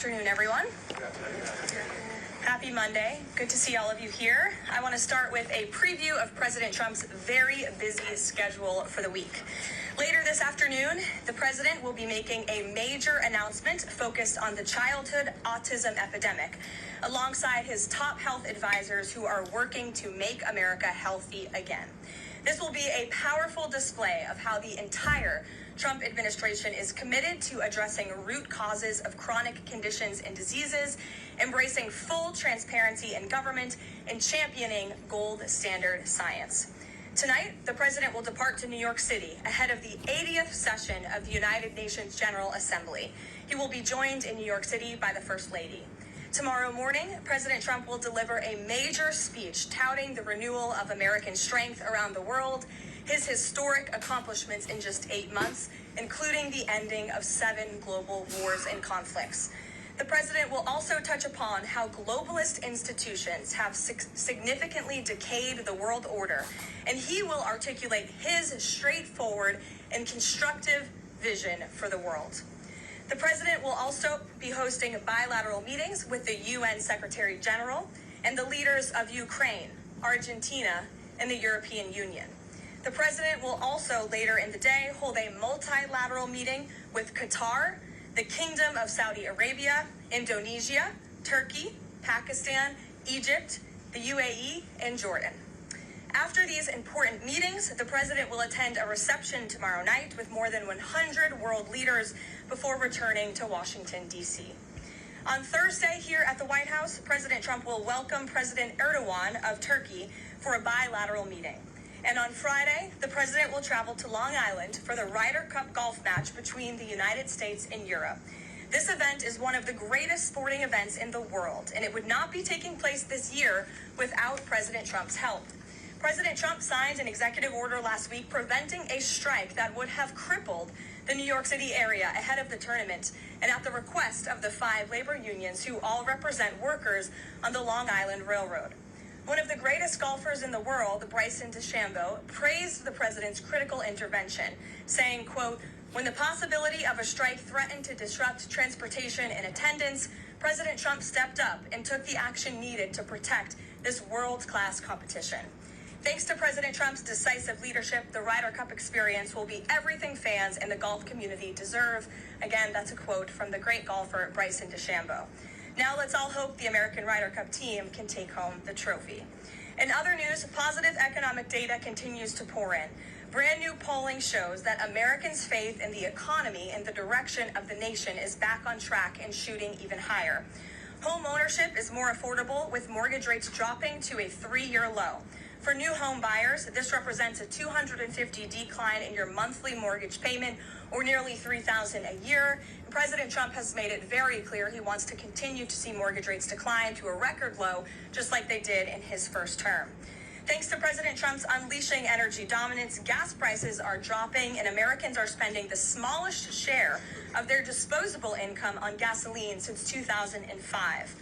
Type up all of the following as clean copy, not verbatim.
afternoon, everyone. Happy Monday. Good to see all of you here. I want to start with a preview of President Trump's very busy schedule for the week. Later this afternoon, the president will be making a major announcement focused on the childhood autism epidemic, alongside his top health advisors who are working to make America healthy again. This will be a powerful display of how the entire Trump administration is committed to addressing root causes of chronic conditions and diseases, embracing full transparency in government, and championing gold standard science. Tonight, the president will depart to New York City ahead of the 80th session of the United Nations General Assembly. He will be joined in New York City by the First Lady. Tomorrow morning, President Trump will deliver a major speech touting the renewal of American strength around the world, his historic accomplishments in just 8 months, including the ending of 7 global wars and conflicts. The president will also touch upon how globalist institutions have significantly decayed the world order, and he will articulate his straightforward and constructive vision for the world. The president will also be hosting bilateral meetings with the UN Secretary General and the leaders of Ukraine, Argentina, and the European Union. The president will also later in the day hold a multilateral meeting with Qatar, the Kingdom of Saudi Arabia, Indonesia, Turkey, Pakistan, Egypt, the UAE, and Jordan. After these important meetings, the president will attend a reception tomorrow night with more than 100 world leaders before returning to Washington, D.C. On Thursday here at the White House, President Trump will welcome President Erdogan of Turkey for a bilateral meeting. And on Friday, the president will travel to Long Island for the Ryder Cup golf match between the United States and Europe. This event is one of the greatest sporting events in the world, and it would not be taking place this year without President Trump's help. President Trump signed an executive order last week preventing a strike that would have crippled the New York City area ahead of the tournament, and at the request of the 5 labor unions who all represent workers on the Long Island Railroad. One of the greatest golfers in the world, Bryson DeChambeau, praised the president's critical intervention, saying, quote, "When the possibility of a strike threatened to disrupt transportation and attendance, President Trump stepped up and took the action needed to protect this world-class competition." Thanks to President Trump's decisive leadership, the Ryder Cup experience will be everything fans and the golf community deserve. Again, that's a quote from the great golfer Bryson DeChambeau. Now let's all hope the American Ryder Cup team can take home the trophy. In other news, positive economic data continues to pour in. Brand new polling shows that Americans' faith in the economy and the direction of the nation is back on track and shooting even higher. Home ownership is more affordable, with mortgage rates dropping to a 3-year low. For new home buyers, this represents a $250 decline in your monthly mortgage payment, or nearly $3,000 a year. President Trump has made it very clear he wants to continue to see mortgage rates decline to a record low, just like they did in his first term. Thanks to President Trump's unleashing energy dominance, gas prices are dropping, and Americans are spending the smallest share of their disposable income on gasoline since 2005.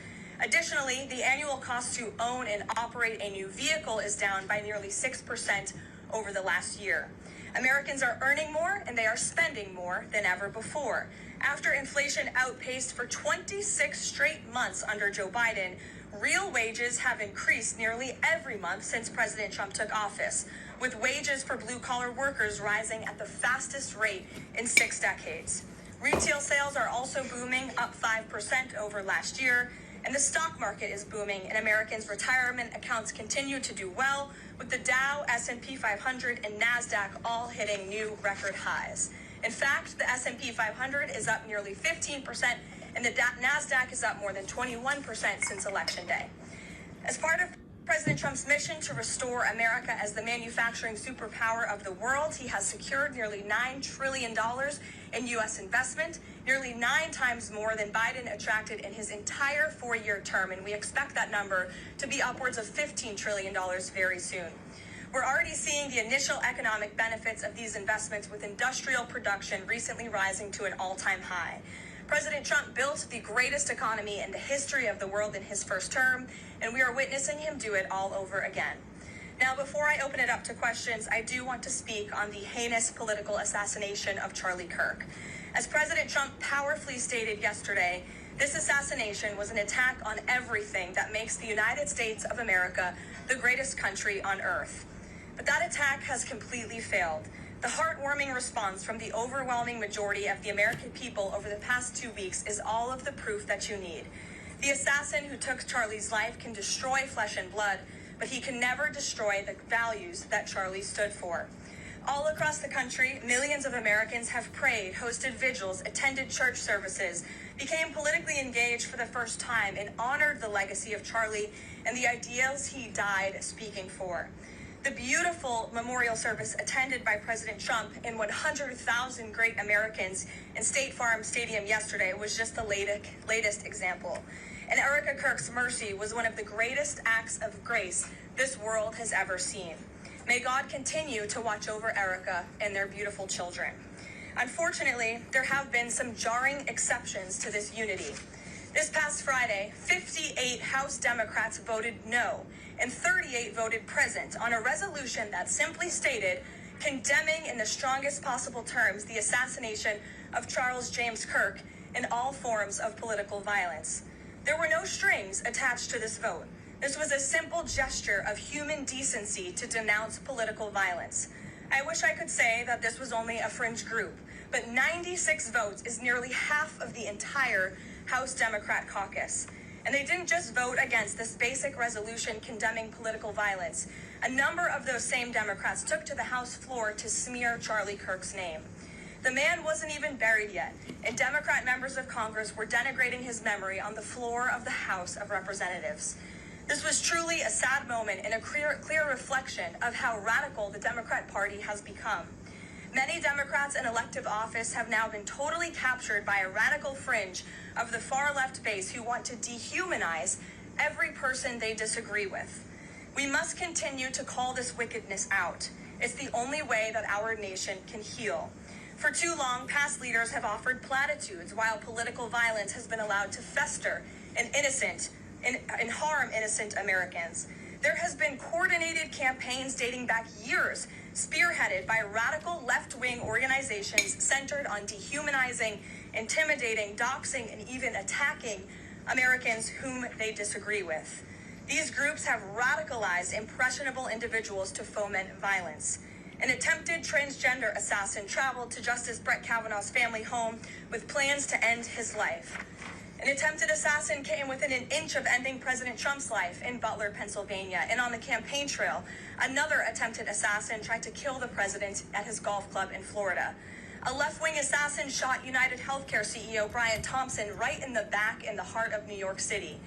Additionally, the annual cost to own and operate a new vehicle is down by nearly 6% over the last year. Americans are earning more and they are spending more than ever before. After inflation outpaced for 26 straight months under Joe Biden, real wages have increased nearly every month since President Trump took office, with wages for blue-collar workers rising at the fastest rate in 6 decades. Retail sales are also booming, up 5% over last year. And the stock market is booming, and Americans' retirement accounts continue to do well, with the Dow, S&P 500, and NASDAQ all hitting new record highs. In fact, the S&P 500 is up nearly 15%, and the NASDAQ is up more than 21% since Election Day. As part of President Trump's mission to restore America as the manufacturing superpower of the world, he has secured nearly $9 trillion in U.S. investment, nearly 9 times more than Biden attracted in his entire 4-year term, and we expect that number to be upwards of $15 trillion very soon. We're already seeing the initial economic benefits of these investments, with industrial production recently rising to an all-time high. President Trump built the greatest economy in the history of the world in his first term, and we are witnessing him do it all over again. Now, before I open it up to questions, I do want to speak on the heinous political assassination of Charlie Kirk. As President Trump powerfully stated yesterday, this assassination was an attack on everything that makes the United States of America the greatest country on earth. But that attack has completely failed. The heartwarming response from the overwhelming majority of the American people over the past 2 weeks is all of the proof that you need. The assassin who took Charlie's life can destroy flesh and blood, but he can never destroy the values that Charlie stood for. All across the country, millions of Americans have prayed, hosted vigils, attended church services, became politically engaged for the first time, and honored the legacy of Charlie and the ideals he died speaking for. The beautiful memorial service attended by President Trump and 100,000 great Americans in State Farm Stadium yesterday was just the latest example. And Erica Kirk's mercy was one of the greatest acts of grace this world has ever seen. May God continue to watch over Erica and their beautiful children. Unfortunately, there have been some jarring exceptions to this unity. This past Friday, 58 House Democrats voted no, and 38 voted present on a resolution that simply stated condemning in the strongest possible terms the assassination of Charles James Kirk and all forms of political violence. There were no strings attached to this vote. This was a simple gesture of human decency to denounce political violence. I wish I could say that this was only a fringe group, but 96 votes is nearly half of the entire House Democrat caucus. And they didn't just vote against this basic resolution condemning political violence. A number of those same Democrats took to the House floor to smear Charlie Kirk's name. The man wasn't even buried yet, and Democrat members of Congress were denigrating his memory on the floor of the House of Representatives. This was truly a sad moment and a clear reflection of how radical the Democrat Party has become. Many Democrats in elective office have now been totally captured by a radical fringe of the far-left base who want to dehumanize every person they disagree with. We must continue to call this wickedness out. It's the only way that our nation can heal. For too long, past leaders have offered platitudes while political violence has been allowed to fester and harm innocent Americans. There has been coordinated campaigns dating back years, spearheaded by radical left-wing organizations centered on dehumanizing, intimidating, doxing, and even attacking Americans whom they disagree with. These groups have radicalized impressionable individuals to foment violence. An attempted transgender assassin traveled to Justice Brett Kavanaugh's family home with plans to end his life. An attempted assassin came within an inch of ending President Trump's life in Butler, Pennsylvania. And on the campaign trail, another attempted assassin tried to kill the president at his golf club in Florida. A left-wing assassin shot United Healthcare CEO Brian Thompson right in the back in the heart of New York City.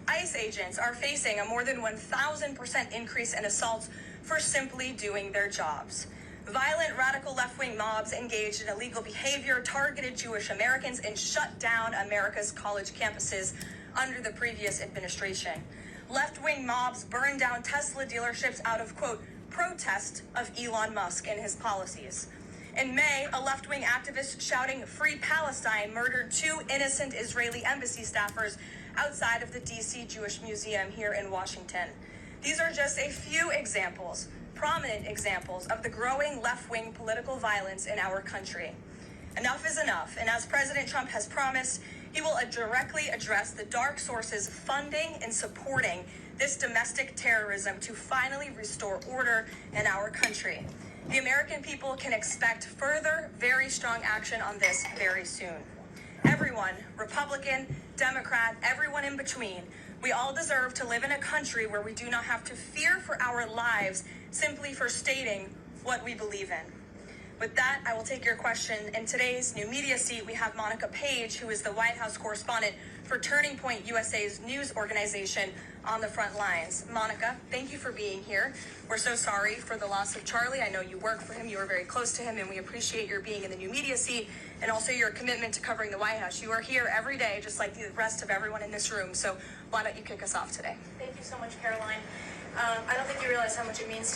ICE agents are facing a more than 1,000% increase in assaults for simply doing their jobs. Violent radical left-wing mobs engaged in illegal behavior, targeted Jewish Americans, and shut down America's college campuses under the previous administration. Left-wing mobs burned down Tesla dealerships out of, quote, protest of Elon Musk and his policies. In May, a left-wing activist shouting "Free Palestine" murdered 2 innocent Israeli embassy staffers outside of the D.C. Jewish Museum here in Washington. These are just a few examples, prominent examples of the growing left-wing political violence in our country. Enough is enough, and as President Trump has promised, he will directly address the dark sources funding and supporting this domestic terrorism to finally restore order in our country. The American people can expect further, very strong action on this very soon. Everyone, Republican, Democrat, everyone in between, we all deserve to live in a country where we do not have to fear for our lives simply for stating what we believe in. With that, I will take your question. In today's new media seat, we have Monica Page, who is the White House correspondent for Turning Point USA's news organization, on the front lines. Monica, thank you for being here. We're so sorry for the loss of Charlie. I know you work for him, you were very close to him, and we appreciate your being in the new media seat and also your commitment to covering the White House. You are here every day, just like the rest of everyone in this room. So why don't you kick us off today? Thank you so much, Caroline. I don't think you realize how much it means to